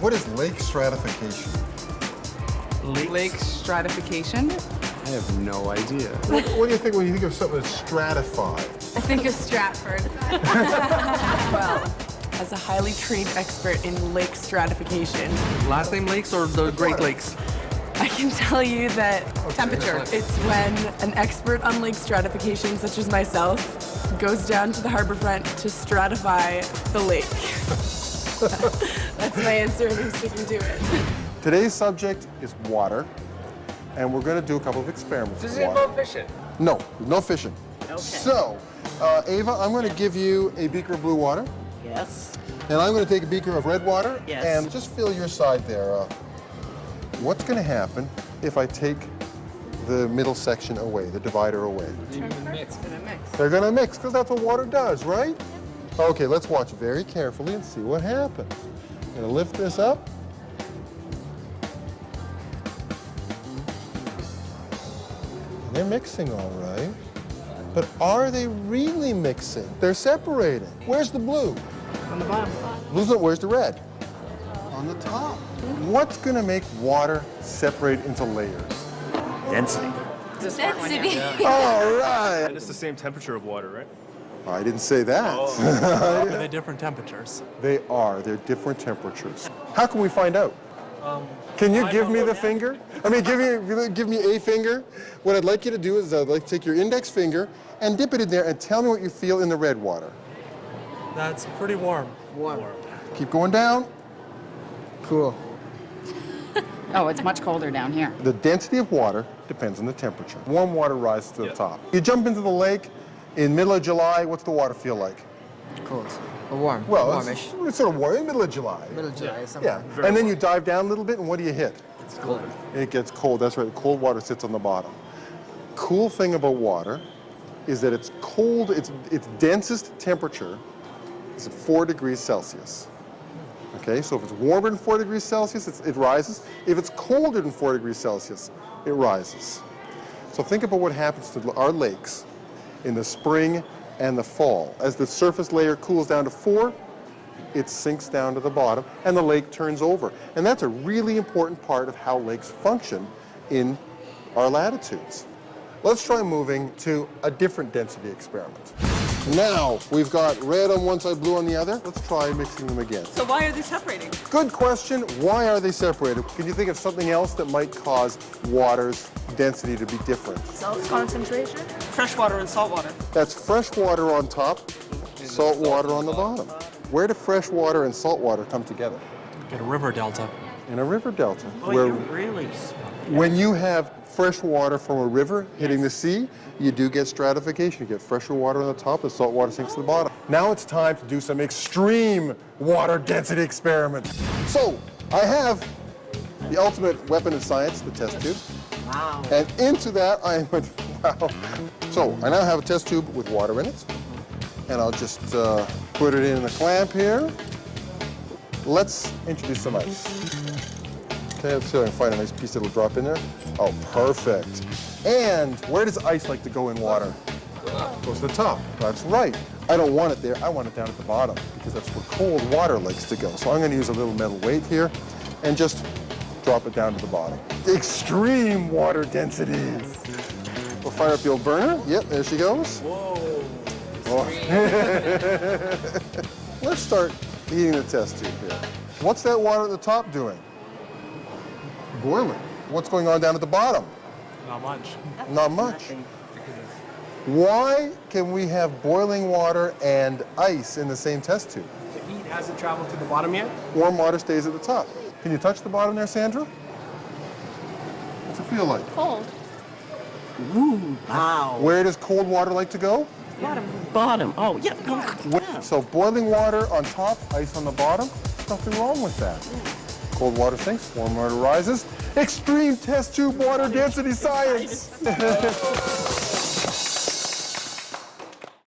What is lake stratification? Lake stratification? I have no idea. What do you think when you think of something that's stratified? I think of Stratford. Well, as a highly trained expert in lake stratification, Last name lakes or the Great Lakes? I can tell you that Temperature. it's when an expert on lake stratification, such as myself, goes down to the harbor front to stratify the lake. That's my answer, and I'm sticking to it. Today's subject is water, and we're going to do a couple of experiments with water. fishing? No, no fishing. Okay. So, Ava, I'm going to give you a beaker of blue water, Yes. and I'm going to take a beaker of red water, Yes. and just fill your side there. What's going to happen if I take the middle section away, the divider away? It's gonna mix. They're going to mix, because that's what water does, right? Okay, let's watch very carefully and see what happens. I'm going to lift this up. And they're mixing all right. But are they really mixing? They're separating. Where's the blue? On the bottom. Blue's not, where's the red? On the top. What's going to make water separate into layers? Density. Density. All right. And it's the same temperature of water, right? I didn't say that. Are they different temperatures? They are. They're different temperatures. How can we find out? Can you give me the finger? I mean, give me a finger. What I'd like you to do is I'd like to take your index finger and dip it in there and tell me what you feel in the red water. That's pretty warm. Keep going down. Cool. Oh, it's much colder down here. The density of water depends on the temperature. Warm water rises to the top. You jump into the lake in middle of July, what's the water feel like? Cold. Or warm. Well, Warmish. it's sort of warm, in middle of July. Middle of July. Something. Yeah, and then you dive down a little bit, and what do you hit? It's cold. It gets cold, that's right, cold water sits on the bottom. Cool thing about water is that it's cold, its densest temperature is 4 degrees Celsius. Okay, so if it's warmer than 4 degrees Celsius, it rises. If it's colder than 4 degrees Celsius, it rises. So think about what happens to our lakes in the spring and the fall. As the surface layer cools down to 4, it sinks down to the bottom and the lake turns over. And that's a really important part of how lakes function in our latitudes. Let's try moving to a different density experiment. Now, we've got red on one side, blue on the other. Let's try mixing them again. So why are they separating? Good question. Why are they separated? Can you think of something else that might cause water's density to be different? Salt concentration? Fresh water and salt water. That's fresh water on top, salt water on the bottom. Where do fresh water and salt water come together? Get a river delta. In a river delta. Oh, you're really When you have fresh water from a river hitting the sea, you do get stratification. You get fresher water on the top, the salt water sinks to the bottom. Now it's time to do some extreme water density experiments. So, I have the ultimate weapon in science, the test tube. Wow. And into that, I went, wow. So, I now have a test tube with water in it. And I'll just put it in the clamp here. Let's introduce some ice. Okay, let's see if I can find a nice piece that'll drop in there. Oh, perfect. And where does ice like to go in water? Goes to the top. That's right. I don't want it there. I want it down at the bottom because that's where cold water likes to go. So I'm going to use a little metal weight here and just drop it down to the bottom. Extreme water densities. We'll fire up the old burner. Yep, there she goes. Whoa. Let's start heating the test tube here. What's that water at the top doing? Boiling. What's going on down at the bottom? Not much. Not much. Why can we have boiling water and ice in the same test tube? The heat hasn't traveled to the bottom yet? Warm water stays at the top. Can you touch the bottom there, Sandra? What's it feel like? Cold. Ooh, wow. Where does cold water like to go? Bottom. Oh, yeah. So boiling water on top, ice on the bottom, nothing wrong with that. Cold water sinks, warm water rises. Extreme test tube water density science.